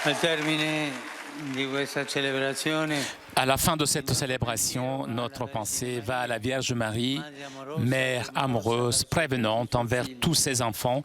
Al termine di questa celebrazione, À la fin de cette célébration, notre pensée va à la Vierge Marie, mère amoureuse, prévenante envers tous ses enfants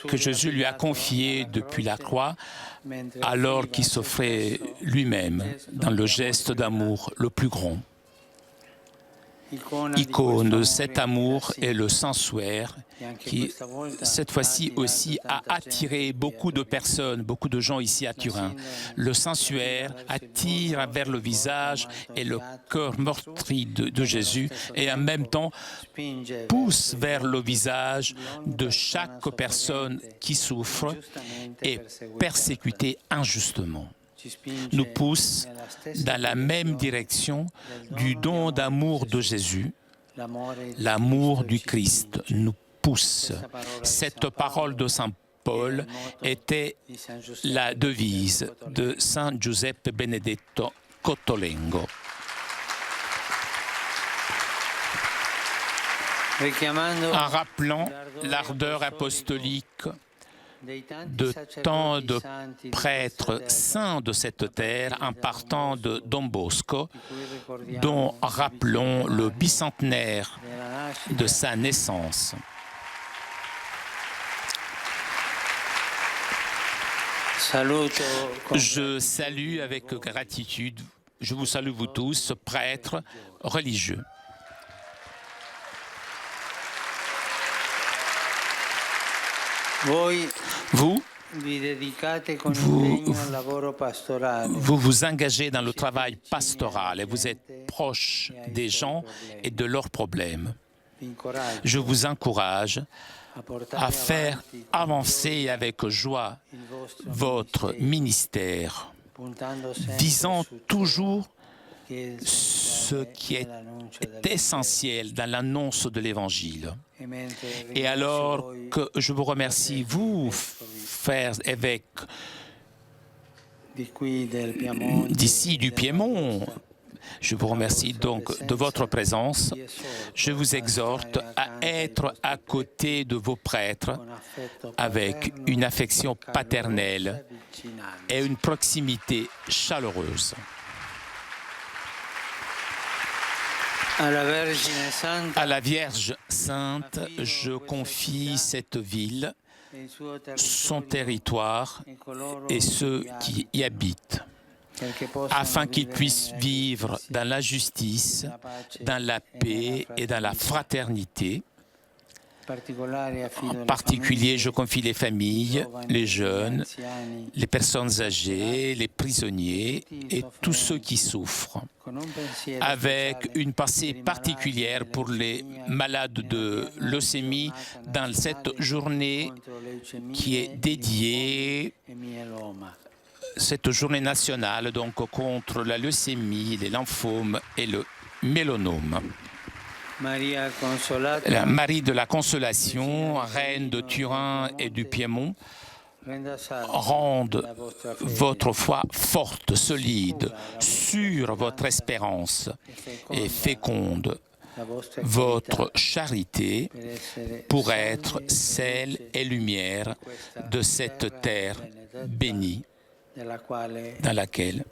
que Jésus lui a confiés depuis la croix, alors qu'il s'offrait lui-même dans le geste d'amour le plus grand. Icône de cet amour est le sanctuaire qui, cette fois-ci aussi, a attiré beaucoup de personnes, beaucoup de gens ici à Turin. Le sanctuaire attire vers le visage et le cœur meurtri de Jésus et en même temps pousse vers le visage de chaque personne qui souffre et persécutée injustement. Nous pousse dans la même direction du don d'amour de Jésus, l'amour du Christ nous pousse. Cette parole de Saint Paul était la devise de Saint Giuseppe Benedetto Cottolengo. En rappelant l'ardeur apostolique de tant de prêtres saints de cette terre en partant de Don Bosco, dont rappelons le bicentenaire de sa naissance. Je salue avec gratitude, je vous salue vous tous, prêtres religieux. Vous vous engagez dans le travail pastoral et vous êtes proche des gens et de leurs problèmes. Je vous encourage à faire avancer avec joie votre ministère, visant toujours ce qui est essentiel dans l'annonce de l'Évangile. Et alors que je vous remercie, vous, frères évêques d'ici du Piémont, je vous remercie donc de votre présence. Je vous exhorte à être à côté de vos prêtres avec une affection paternelle et une proximité chaleureuse. À la Vierge Sainte, je confie cette ville, son territoire et ceux qui y habitent, afin qu'ils puissent vivre dans la justice, dans la paix et dans la fraternité. En particulier, je confie les familles, les jeunes, les personnes âgées, les prisonniers et tous ceux qui souffrent, avec une pensée particulière pour les malades de leucémie dans cette journée qui est dédiée, cette journée nationale donc contre la leucémie, les lymphomes et le mélanome. La Marie de la Consolation, reine de Turin et du Piémont, rende votre foi forte, solide, sur votre espérance et féconde votre charité pour être sel et lumière de cette terre bénie de laquelle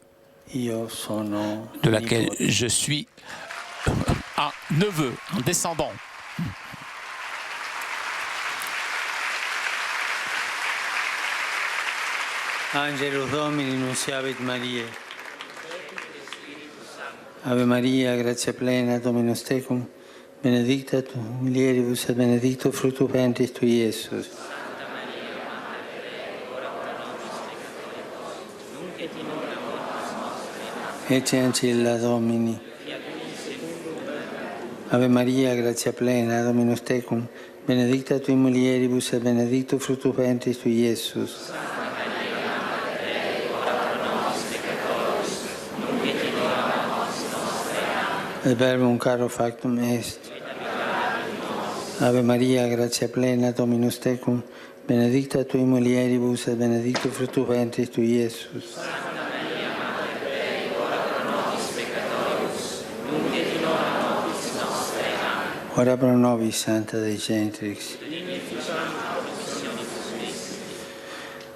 je suis un neveu, un descendant. Angelus Domini nunciavit Mariae. Ave Maria, gratia plena, Dominus tecum, benedicta tu mulieribus et benedictus fructus ventris tui, Iesus. Santa Maria, Mater Dei, ora pro nobis peccatoribus, nunc et in hora mortis nostre. Ecce ancilla Domini. Ave Maria, gratia plena, Dominus tecum, benedicta tui mulieribus et benedictus fructus ventris tui, Iesus. Santa Maria, Mater Dei, ora pro nobis peccatoribus, nunc et in hora mortis nostre. Amen. Et verbum caro factum est. Ave Maria, gratia plena, Dominus tecum, benedicta tui mulieribus et benedictus fructus ventris tui, Iesus. Santa Maria, Mater Dei, ora pro nobis peccatoribus, nunc et in hora mortis nostre. Amen. Ora pro nobis, Santa Dei Gentrix.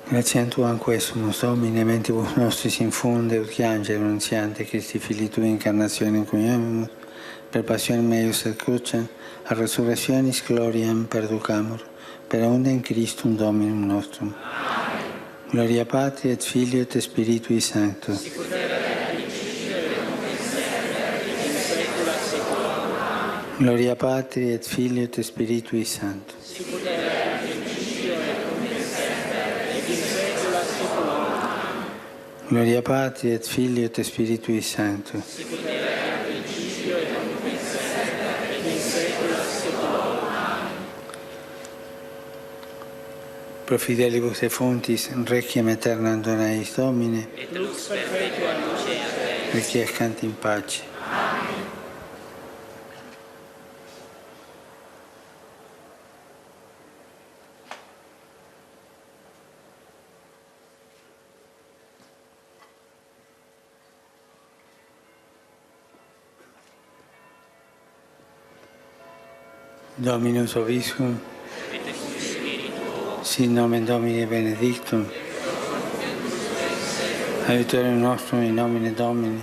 Grazie Tuam quesumus Domine, mentibus nostris infunde, ut angelo annunziante Christi Filii Tui incarnazione coniamus, per passionem eius et crucem, a resurrectionis gloriam perducamur, per undem Christum Dominum nostrum. Amen. Gloria Patri et Filio et Spiritui Sancto. Gloria Patri et Filio et Spiritui Sancto. Gloria Patri et Filio et Spiritui Sancto. Pro fidelibus et fontis, requiem aeternam dona eis Domine, et lux perpetua lucea. requiescant in pace. Dominus Vobiscum, sit nomen Domini benedictum, aiutorium nostrum in nomine Domini,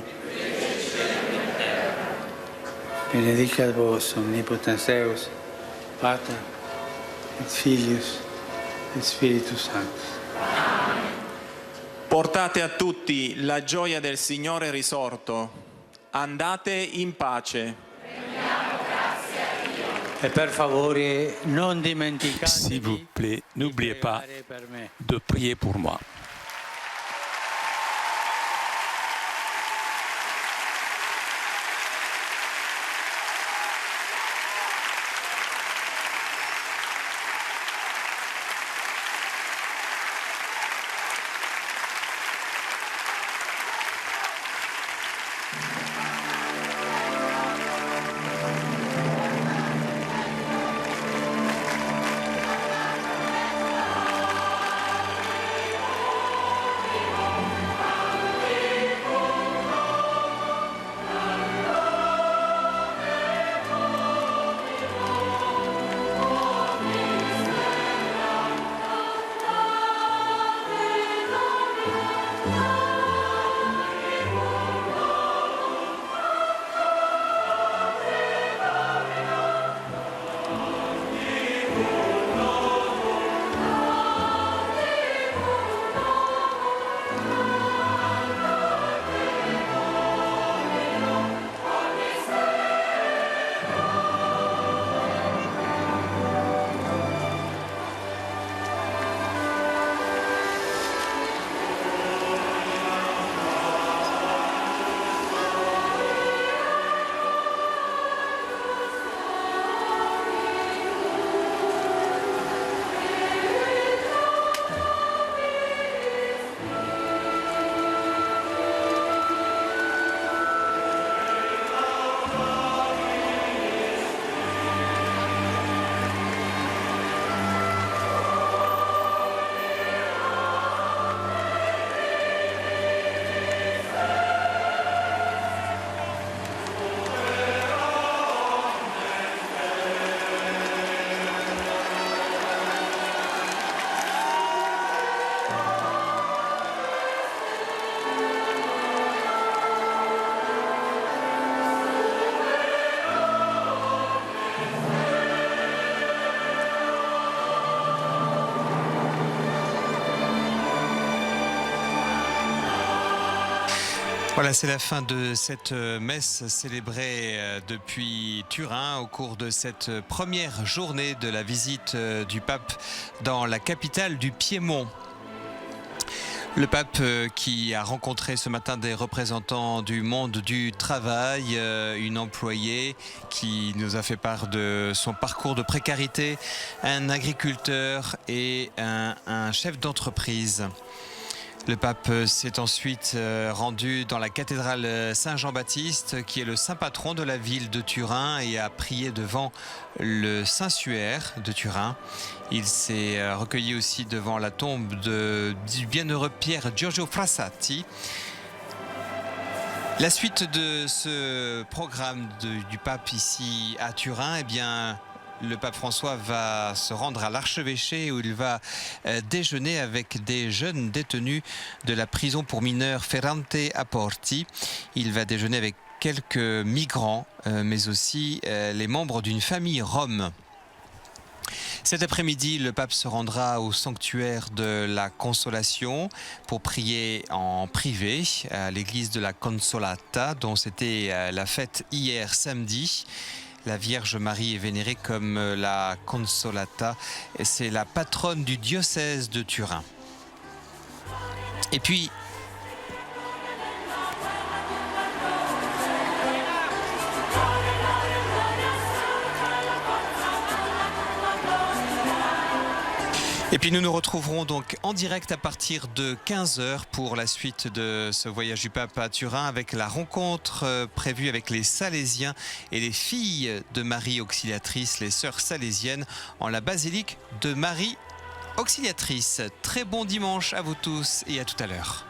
benedicat vos omnipotens Deus, Pater et Filius et Spiritus Sanctus. Portate a tutti la gioia del Signore risorto. Andate in pace. E per favore non dimenticatevi, S'il vous plaît, n'oubliez pas de prier pour moi. Voilà, c'est la fin de cette messe célébrée depuis Turin au cours de cette première journée de la visite du pape dans la capitale du Piémont. Le pape qui a rencontré ce matin des représentants du monde du travail, une employée qui nous a fait part de son parcours de précarité, un agriculteur et un chef d'entreprise. Le pape s'est ensuite rendu dans la cathédrale Saint-Jean-Baptiste, qui est le saint patron de la ville de Turin, et a prié devant le Saint-Suaire de Turin. Il s'est recueilli aussi devant la tombe du bienheureux Pierre Giorgio Frassati. La suite de ce programme du pape ici à Turin, eh bien, le pape François va se rendre à l'archevêché où il va déjeuner avec des jeunes détenus de la prison pour mineurs Ferrante a Porti. Il va déjeuner avec quelques migrants, mais aussi les membres d'une famille rome. Cet après-midi, le pape se rendra au sanctuaire de la Consolation pour prier en privé à l'église de la Consolata, dont c'était la fête hier samedi. La Vierge Marie est vénérée comme la Consolata et c'est la patronne du diocèse de Turin. Et puis, nous nous retrouverons donc en direct à partir de 15h pour la suite de ce voyage du pape à Turin avec la rencontre prévue avec les Salésiens et les filles de Marie Auxiliatrice, les sœurs salésiennes en la basilique de Marie Auxiliatrice. Très bon dimanche à vous tous et à tout à l'heure.